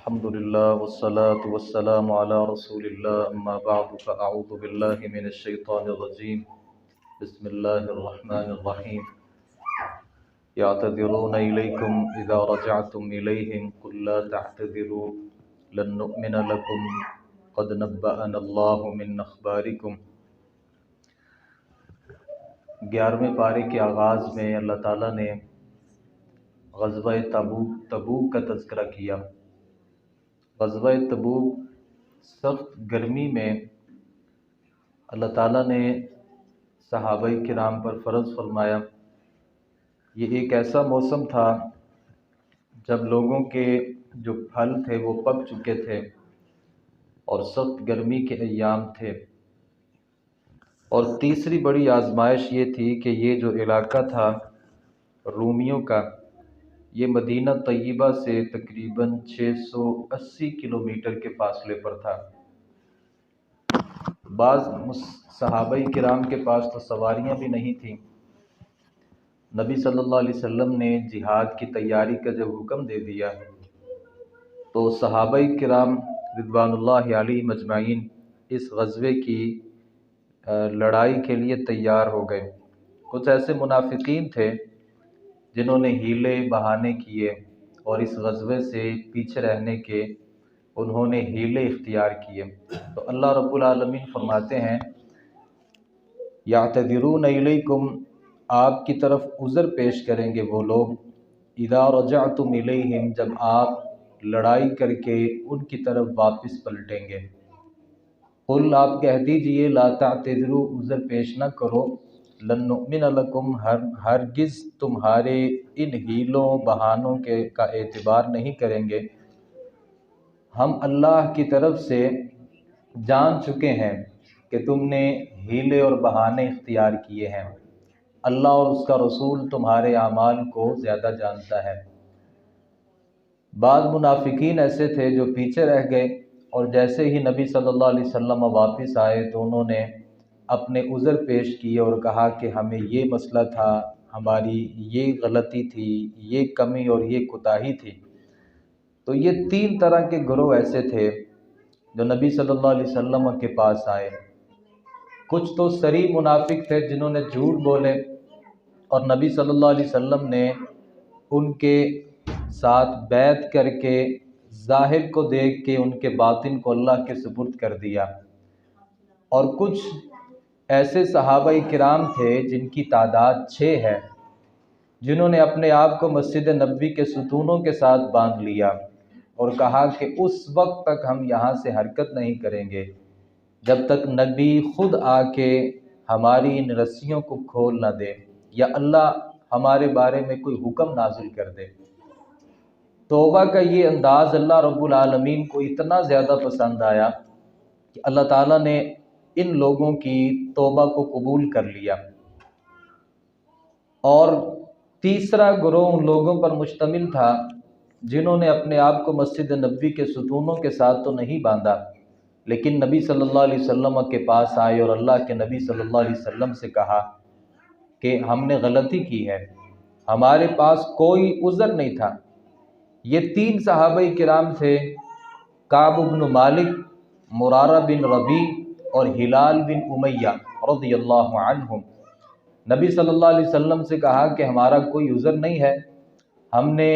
الحمدللہ والصلاة والسلام علی رسول اللہ اما بعد فاعوذ باللہ من الشیطان الرجیم بسم اللہ الرحمن الرحیم یعتذرون الیکم اذا رجعتم الیہم قل لا تعتذروا لن نؤمن لکم قد نبأنا اللہ من اخبارکم۔ 11ویں پارے کے آغاز میں اللہ تعالیٰ نے غزوہ تبوک کا تذکرہ کیا۔ غزوہ تبوک سخت گرمی میں اللہ تعالیٰ نے صحابہ کرام پر فرض فرمایا۔ یہ ایک ایسا موسم تھا جب لوگوں کے جو پھل تھے وہ پک چکے تھے اور سخت گرمی کے ایام تھے، اور تیسری بڑی آزمائش یہ تھی کہ یہ جو علاقہ تھا رومیوں کا، یہ مدینہ طیبہ سے تقریباً 680 کلومیٹر کے فاصلے پر تھا۔ بعض صحابہ کرام کے پاس تو سواریاں بھی نہیں تھیں۔ نبی صلی اللہ علیہ وسلم نے جہاد کی تیاری کا جب حکم دے دیا تو صحابہ کرام رضوان اللہ علیہم اجمعین اس غزوے کی لڑائی کے لیے تیار ہو گئے۔ کچھ ایسے منافقین تھے جنہوں نے ہیلے بہانے کیے اور اس غزوے سے پیچھے رہنے کے انہوں نے ہیلے اختیار کیے۔ تو اللہ رب العالمین فرماتے ہیں یعتذرون الیکم، آپ کی طرف عذر پیش کریں گے وہ لوگ، اذا رجعتم الیہم، جب آپ لڑائی کر کے ان کی طرف واپس پلٹیں گے۔ قل، آپ کہہ دیجئے، لا تعتذروا، عذر پیش نہ کرو، لن نؤمن لکم، ہرگز تمہارے ان ہیلوں بہانوں کا اعتبار نہیں کریں گے۔ ہم اللہ کی طرف سے جان چکے ہیں کہ تم نے ہیلے اور بہانے اختیار کیے ہیں۔ اللہ اور اس کا رسول تمہارے اعمال کو زیادہ جانتا ہے۔ بعض منافقین ایسے تھے جو پیچھے رہ گئے، اور جیسے ہی نبی صلی اللہ علیہ وسلم واپس آئے تو انہوں نے اپنے عذر پیش کیے اور کہا کہ ہمیں یہ مسئلہ تھا، ہماری یہ غلطی تھی، یہ کمی اور یہ کوتاہی تھی۔ تو یہ 3 طرح کے گروہ ایسے تھے جو نبی صلی اللہ علیہ وسلم کے پاس آئے۔ کچھ تو صریح منافق تھے جنہوں نے جھوٹ بولے، اور نبی صلی اللہ علیہ وسلم نے ان کے ساتھ بیعت کر کے ظاہر کو دیکھ کے ان کے باطن کو اللہ کے سپرد کر دیا۔ اور کچھ ایسے صحابہ کرام تھے جن کی تعداد 6 ہے، جنہوں نے اپنے آپ کو مسجد نبوی کے ستونوں کے ساتھ باندھ لیا اور کہا کہ اس وقت تک ہم یہاں سے حرکت نہیں کریں گے جب تک نبی خود آ کے ہماری ان رسیوں کو کھول نہ دے، یا اللہ ہمارے بارے میں کوئی حکم نازل کر دے۔ توبہ کا یہ انداز اللہ رب العالمین کو اتنا زیادہ پسند آیا کہ اللہ تعالیٰ نے ان لوگوں کی توبہ کو قبول کر لیا۔ اور تیسرا گروہ ان لوگوں پر مشتمل تھا جنہوں نے اپنے آپ کو مسجد نبوی کے ستونوں کے ساتھ تو نہیں باندھا، لیکن نبی صلی اللہ علیہ وسلم کے پاس آئے اور اللہ کے نبی صلی اللہ علیہ وسلم سے کہا کہ ہم نے غلطی کی ہے، ہمارے پاس کوئی عذر نہیں تھا۔ یہ 3 صحابہ کرام تھے، کعب بن مالک، مرارہ بن ربیع اور ہلال بن امیہ رضی اللہ عنہم۔ نبی صلی اللہ علیہ وسلم سے کہا کہ ہمارا کوئی عذر نہیں ہے، ہم نے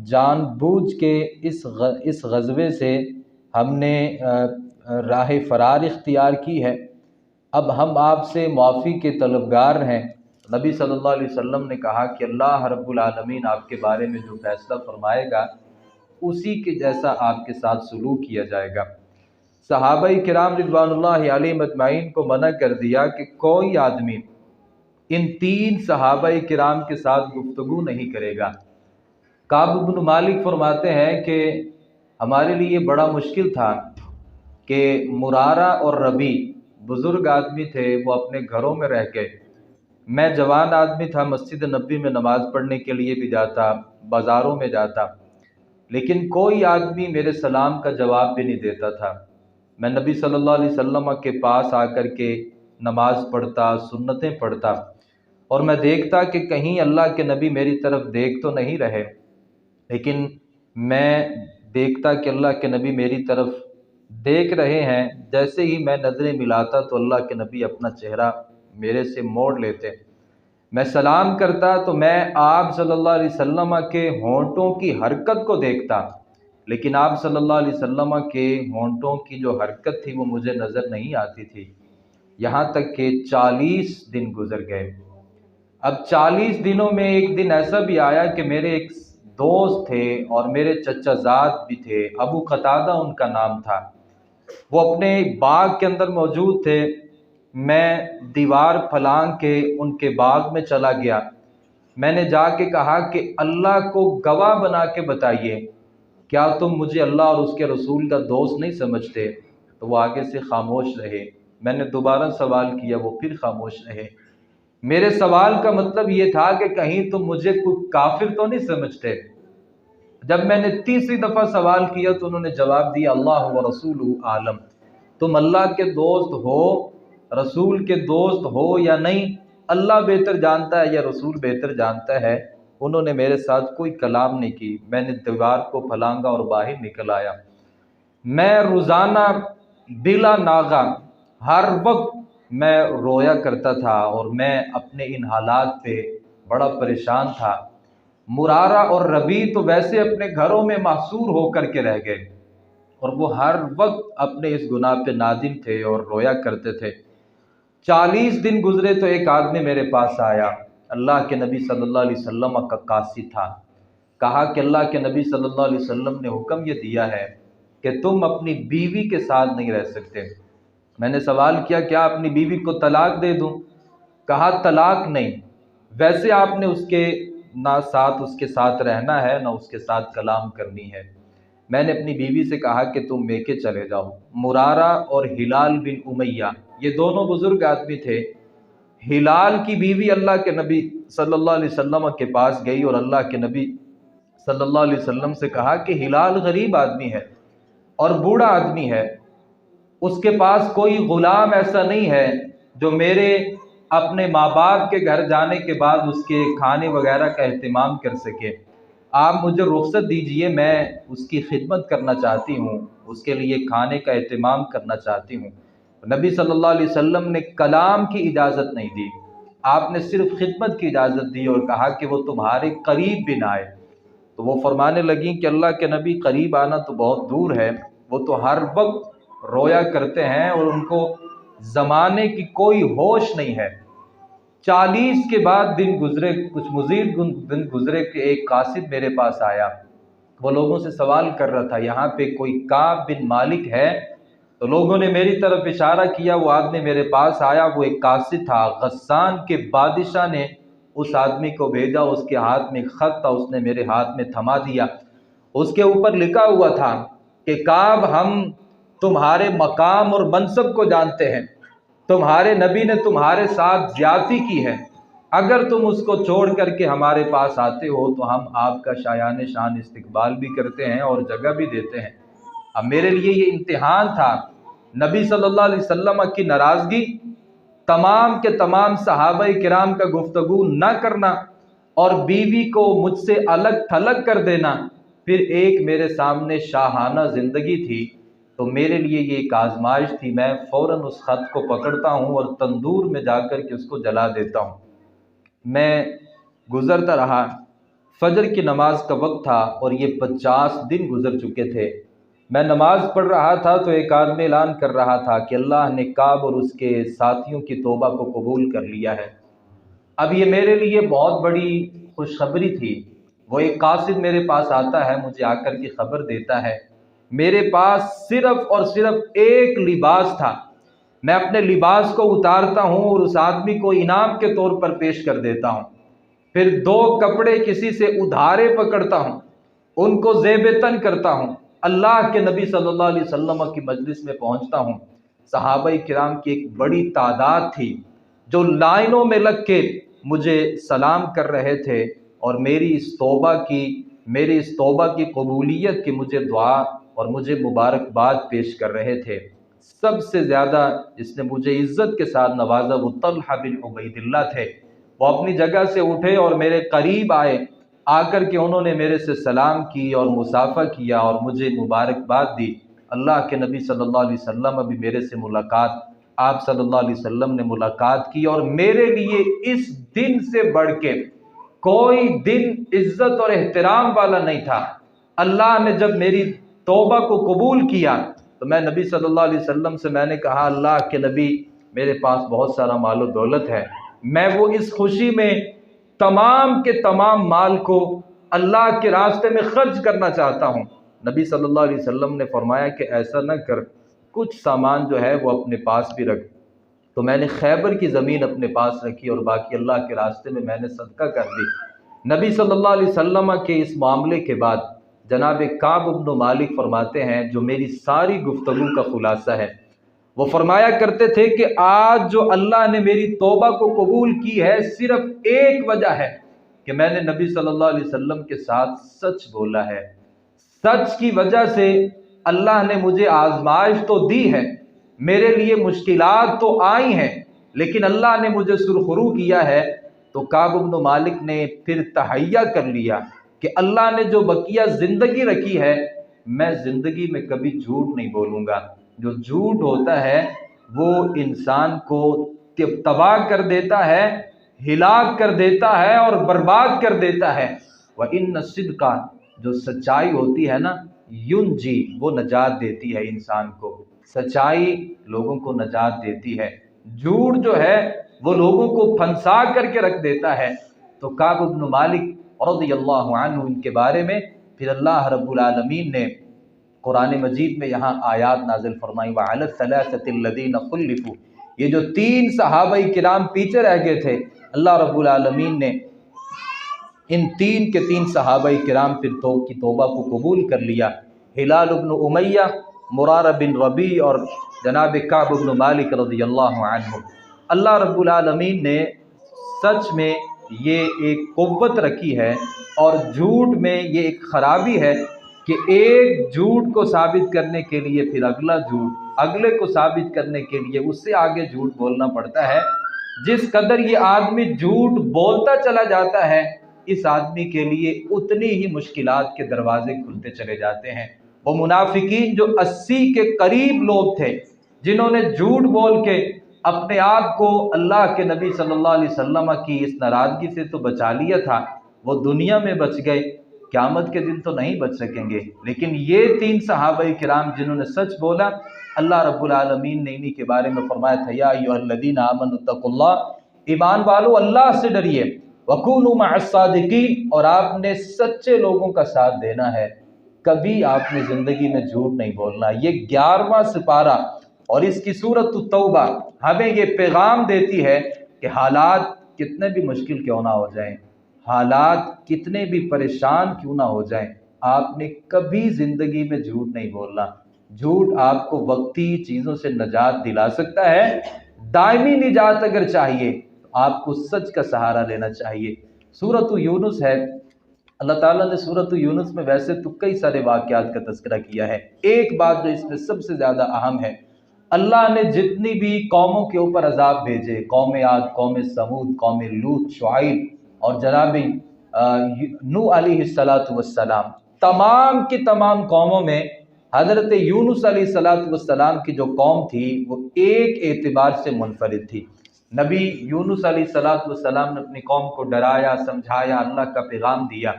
جان بوجھ کے اس غزوے سے ہم نے راہ فرار اختیار کی ہے، اب ہم آپ سے معافی کے طلبگار ہیں۔ نبی صلی اللہ علیہ وسلم نے کہا کہ اللہ رب العالمین آپ کے بارے میں جو فیصلہ فرمائے گا اسی کے جیسا آپ کے ساتھ سلوک کیا جائے گا۔ صحابہ کرام رضوان اللہ علیہم اجمعین کو منع کر دیا کہ کوئی آدمی ان 3 صحابہ کرام کے ساتھ گفتگو نہیں کرے گا۔ کعب بن مالک فرماتے ہیں کہ ہمارے لیے بڑا مشکل تھا کہ مرارہ اور ربیع بزرگ آدمی تھے، وہ اپنے گھروں میں رہ گئے، میں جوان آدمی تھا، مسجد نبوی میں نماز پڑھنے کے لیے بھی جاتا، بازاروں میں جاتا، لیکن کوئی آدمی میرے سلام کا جواب بھی نہیں دیتا تھا۔ میں نبی صلی اللہ علیہ وسلم کے پاس آ کر کے نماز پڑھتا، سنتیں پڑھتا، اور میں دیکھتا کہ کہیں اللہ کے نبی میری طرف دیکھ تو نہیں رہے، لیکن میں دیکھتا کہ اللہ کے نبی میری طرف دیکھ رہے ہیں، جیسے ہی میں نظریں ملاتا تو اللہ کے نبی اپنا چہرہ میرے سے موڑ لیتے۔ میں سلام کرتا تو میں آپ صلی اللہ علیہ وسلم کے ہونٹوں کی حرکت کو دیکھتا، لیکن آپ صلی اللہ علیہ وسلم کے ہونٹوں کی جو حرکت تھی وہ مجھے نظر نہیں آتی تھی، یہاں تک کہ 40 دن گزر گئے۔ اب 40 دنوں میں ایک دن ایسا بھی آیا کہ میرے ایک دوست تھے اور میرے چچا زاد بھی تھے، ابو قتادہ ان کا نام تھا، وہ اپنے باغ کے اندر موجود تھے۔ میں دیوار پھلانگ کے ان کے باغ میں چلا گیا، میں نے جا کے کہا کہ اللہ کو گواہ بنا کے بتائیے، کیا تم مجھے اللہ اور اس کے رسول کا دوست نہیں سمجھتے؟ تو وہ آگے سے خاموش رہے۔ میں نے دوبارہ سوال کیا، وہ پھر خاموش رہے۔ میرے سوال کا مطلب یہ تھا کہ کہیں تم مجھے کوئی کافر تو نہیں سمجھتے؟ جب میں نے تیسری دفعہ سوال کیا تو انہوں نے جواب دیا، اللہ و رسولہ عالم، تم اللہ کے دوست ہو، رسول کے دوست ہو یا نہیں، اللہ بہتر جانتا ہے یا رسول بہتر جانتا ہے۔ انہوں نے میرے ساتھ کوئی کلام نہیں کی، میں نے دیوار کو پھلانگا اور باہر نکل آیا۔ میں روزانہ بلا ناغہ ہر وقت میں رویا کرتا تھا اور میں اپنے ان حالات پہ بڑا پریشان تھا۔ مرارہ اور ربی تو ویسے اپنے گھروں میں محصور ہو کر کے رہ گئے اور وہ ہر وقت اپنے اس گناہ پہ نادم تھے اور رویا کرتے تھے۔ 40 دن گزرے تو ایک آدمی میرے پاس آیا، اللہ کے نبی صلی اللہ علیہ وسلم کا قاصد تھا۔ کہا کہ اللہ کے نبی صلی اللہ علیہ وسلم نے حکم یہ دیا ہے کہ تم اپنی بیوی کے ساتھ نہیں رہ سکتے۔ میں نے سوال کیا، کیا اپنی بیوی کو طلاق دے دوں؟ کہا طلاق نہیں، ویسے آپ نے اس کے ساتھ رہنا ہے، نہ اس کے ساتھ کلام کرنی ہے۔ میں نے اپنی بیوی سے کہا کہ تم میکے چلے جاؤ۔ مرارہ اور ہلال بن امیہ یہ دونوں بزرگ آدمی تھے۔ ہلال کی بیوی اللہ کے نبی صلی اللہ علیہ وسلم کے پاس گئی اور اللہ کے نبی صلی اللہ علیہ وسلم سے کہا کہ ہلال غریب آدمی ہے اور بوڑھا آدمی ہے، اس کے پاس کوئی غلام ایسا نہیں ہے جو میرے اپنے ماں باپ کے گھر جانے کے بعد اس کے کھانے وغیرہ کا اہتمام کر سکے۔ آپ مجھے رخصت دیجئے، میں اس کی خدمت کرنا چاہتی ہوں، اس کے لیے کھانے کا اہتمام کرنا چاہتی ہوں۔ نبی صلی اللہ علیہ وسلم نے کلام کی اجازت نہیں دی، آپ نے صرف خدمت کی اجازت دی اور کہا کہ وہ تمہارے قریب بھی نہ آئے۔ تو وہ فرمانے لگیں کہ اللہ کے نبی قریب آنا تو بہت دور ہے، وہ تو ہر وقت رویا کرتے ہیں اور ان کو زمانے کی کوئی ہوش نہیں ہے۔ 40 کے بعد دن گزرے، کچھ مزید دن گزرے کہ ایک قاصد میرے پاس آیا، وہ لوگوں سے سوال کر رہا تھا یہاں پہ کوئی کعب بن مالک ہے؟ تو لوگوں نے میری طرف اشارہ کیا، وہ آدمی میرے پاس آیا، وہ ایک قاصد تھا۔ غسان کے بادشاہ نے اس آدمی کو بھیجا، اس کے ہاتھ میں ایک خط تھا، اس نے میرے ہاتھ میں تھما دیا، اس کے اوپر لکھا ہوا تھا کہ کعب، ہم تمہارے مقام اور منصب کو جانتے ہیں، تمہارے نبی نے تمہارے ساتھ زیادتی کی ہے، اگر تم اس کو چھوڑ کر کے ہمارے پاس آتے ہو تو ہم آپ کا شایان شان استقبال بھی کرتے ہیں اور جگہ بھی دیتے ہیں۔ اب میرے لیے یہ امتحان تھا، نبی صلی اللہ علیہ وسلم کی ناراضگی، تمام کے تمام صحابہ کرام کا گفتگو نہ کرنا اور بیوی کو مجھ سے الگ تھلگ کر دینا، پھر ایک میرے سامنے شاہانہ زندگی تھی۔ تو میرے لیے یہ ایک آزمائش تھی، میں فوراً اس خط کو پکڑتا ہوں اور تندور میں جا کر کے اس کو جلا دیتا ہوں۔ میں گزرتا رہا، فجر کی نماز کا وقت تھا اور یہ 50 دن گزر چکے تھے۔ میں نماز پڑھ رہا تھا تو ایک آدمی اعلان کر رہا تھا کہ اللہ نے کعب اور اس کے ساتھیوں کی توبہ کو قبول کر لیا ہے۔ اب یہ میرے لیے بہت بڑی خوشخبری تھی۔ وہ ایک قاصد میرے پاس آتا ہے، مجھے آ کر کے خبر دیتا ہے۔ میرے پاس صرف اور صرف ایک لباس تھا، میں اپنے لباس کو اتارتا ہوں اور اس آدمی کو انعام کے طور پر پیش کر دیتا ہوں، پھر 2 کپڑے کسی سے ادھارے پکڑتا ہوں، ان کو زیب تن کرتا ہوں، اللہ کے نبی صلی اللہ علیہ وسلم کی مجلس میں پہنچتا ہوں۔ صحابہ کرام کی ایک بڑی تعداد تھی جو لائنوں میں لگ کے مجھے سلام کر رہے تھے اور میری اس توبہ کی قبولیت کی مجھے دعا اور مجھے مبارکباد پیش کر رہے تھے۔ سب سے زیادہ جس نے مجھے عزت کے ساتھ نوازا وہ طلحہ بن عبید اللہ تھے۔ وہ اپنی جگہ سے اٹھے اور میرے قریب آئے، آ کر کے انہوں نے میرے سے سلام کی اور مصافحہ کیا اور مجھے مبارکباد دی۔ اللہ کے نبی صلی اللہ علیہ وسلم ابھی میرے سے ملاقات، آپ صلی اللہ علیہ وسلم نے ملاقات کی، اور میرے لیے اس دن سے بڑھ کے کوئی دن عزت اور احترام والا نہیں تھا۔ اللہ نے جب میری توبہ کو قبول کیا تو میں نبی صلی اللہ علیہ وسلم سے میں نے کہا، اللہ کے نبی میرے پاس بہت سارا مال و دولت ہے، میں وہ اس خوشی میں تمام کے تمام مال کو اللہ کے راستے میں خرچ کرنا چاہتا ہوں۔ نبی صلی اللہ علیہ وسلم نے فرمایا کہ ایسا نہ کر، کچھ سامان جو ہے وہ اپنے پاس بھی رکھ۔ تو میں نے خیبر کی زمین اپنے پاس رکھی اور باقی اللہ کے راستے میں میں نے صدقہ کر دی۔ نبی صلی اللہ علیہ وسلم کے اس معاملے کے بعد جناب کعب بن مالک فرماتے ہیں، جو میری ساری گفتگو کا خلاصہ ہے، وہ فرمایا کرتے تھے کہ آج جو اللہ نے میری توبہ کو قبول کی ہے، صرف ایک وجہ ہے کہ میں نے نبی صلی اللہ علیہ وسلم کے ساتھ سچ بولا ہے۔ سچ کی وجہ سے اللہ نے مجھے آزمائش تو دی ہے، میرے لیے مشکلات تو آئی ہیں، لیکن اللہ نے مجھے سرخرو کیا ہے۔ تو کعب بن مالک نے پھر تہیہ کر لیا کہ اللہ نے جو بقیہ زندگی رکھی ہے، میں زندگی میں کبھی جھوٹ نہیں بولوں گا۔ جو جھوٹ ہوتا ہے وہ انسان کو تباہ کر دیتا ہے، ہلاک کر دیتا ہے اور برباد کر دیتا ہے۔ وَإِنَّ الصِّدْقَ، جو سچائی ہوتی ہے نا، يُنْجِي، وہ نجات دیتی ہے انسان کو۔ سچائی لوگوں کو نجات دیتی ہے، جھوٹ جو ہے وہ لوگوں کو پھنسا کر کے رکھ دیتا ہے۔ تو کعب بن مالک رضی اللہ عنہ، ان کے بارے میں پھر اللہ رب العالمین نے قرآن مجید میں یہاں آیات نازل فرمائی، وَعَلَى الثَّلَاثَةِ الَّذِينَ خُلِّفُوا، یہ جو 3 صحابہ کرام پیچھے رہ گئے تھے، اللہ رب العالمین نے ان 3 کے 3 صحابہ کرام پھر کی توبہ کو قبول کر لیا، ہلال بن امیہ، مرارہ بن ربیع اور جناب کعب بن مالک رضی اللہ عنہ۔ اللہ رب العالمین نے سچ میں یہ ایک قوت رکھی ہے، اور جھوٹ میں یہ ایک خرابی ہے کہ ایک جھوٹ کو ثابت کرنے کے لیے پھر اگلا جھوٹ، اگلے کو ثابت کرنے کے لیے اس سے آگے جھوٹ بولنا پڑتا ہے۔ جس قدر یہ آدمی جھوٹ بولتا چلا جاتا ہے، اس آدمی کے لیے اتنی ہی مشکلات کے دروازے کھلتے چلے جاتے ہیں۔ وہ منافقین جو 80 کے قریب لوگ تھے، جنہوں نے جھوٹ بول کے اپنے آپ کو اللہ کے نبی صلی اللہ علیہ وسلم کی اس ناراضگی سے تو بچا لیا تھا، وہ دنیا میں بچ گئے، قیامت کے دن تو نہیں بچ سکیں گے۔ لیکن یہ 3 صحابہ کرام جنہوں نے سچ بولا، اللہ رب العالمین نے انہی کے بارے میں فرمایا تھا، یا ایھا الذین آمنوا اتقوا اللہ، ایمان والو اللہ سے ڈریے، وکونوا مع الصادقین، اور آپ نے سچے لوگوں کا ساتھ دینا ہے، کبھی آپ نے زندگی میں جھوٹ نہیں بولنا۔ یہ 11واں سپارہ اور اس کی سورۃ التوبہ ہمیں یہ پیغام دیتی ہے کہ حالات کتنے بھی مشکل کیوں نہ ہو جائیں، حالات کتنے بھی پریشان کیوں نہ ہو جائیں، آپ نے کبھی زندگی میں جھوٹ نہیں بولنا۔ جھوٹ آپ کو وقتی چیزوں سے نجات دلا سکتا ہے، دائمی نجات اگر چاہیے تو آپ کو سچ کا سہارا لینا چاہیے۔ سورۃ یونس ہے، اللہ تعالیٰ نے سورۃ یونس میں ویسے تو کئی سارے واقعات کا تذکرہ کیا ہے، ایک بات جو اس میں سب سے زیادہ اہم ہے، اللہ نے جتنی بھی قوموں کے اوپر عذاب بھیجے، قوم عاد، قوم سمود، قوم لوط، شعیب اور جناب نوح علیہ السلام، تمام کی تمام قوموں میں حضرت یونس علیہ السلام کی جو قوم تھی وہ ایک اعتبار سے منفرد تھی۔ نبی یونس علیہ السلام نے اپنی قوم کو ڈرایا، سمجھایا، اللہ کا پیغام دیا،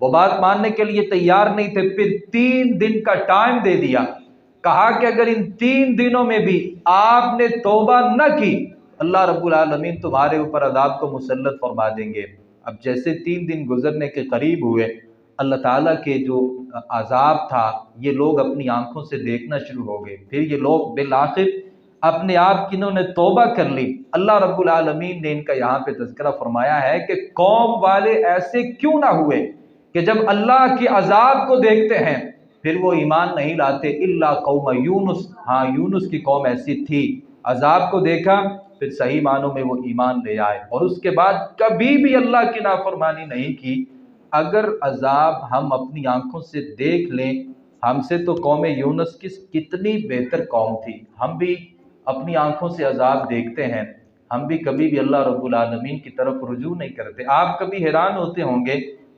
وہ بات ماننے کے لیے تیار نہیں تھے، پھر 3 دن کا ٹائم دے دیا، کہا کہ اگر ان 3 دنوں میں بھی آپ نے توبہ نہ کی، اللہ رب العالمین تمہارے اوپر عذاب کو مسلط فرما دیں گے۔ اب جیسے 3 دن گزرنے کے قریب ہوئے، اللہ تعالیٰ کے جو عذاب تھا یہ لوگ اپنی آنکھوں سے دیکھنا شروع ہو گئے، پھر یہ لوگ بالآخر اپنے آپ کی انہوں نے توبہ کر لی۔ اللہ رب العالمین نے ان کا یہاں پہ تذکرہ فرمایا ہے کہ قوم والے ایسے کیوں نہ ہوئے کہ جب اللہ کے عذاب کو دیکھتے ہیں پھر وہ ایمان نہیں لاتے، الا قوم یونس، ہاں یونس کی قوم ایسی تھی، عذاب کو دیکھا پھر صحیح معنوں میں وہ ایمان لے آئے، اور اس کے بعد کبھی بھی اللہ کی نافرمانی نہیں کی۔ اگر عذاب ہم اپنی آنکھوں سے دیکھ لیں، ہم سے تو قوم یونس کتنی بہتر قوم تھی، ہم بھی اپنی آنکھوں سے عذاب دیکھتے ہیں، ہم بھی کبھی بھی اللہ رب العالمین کی طرف رجوع نہیں کرتے۔ آپ کبھی حیران ہوتے ہوں گے،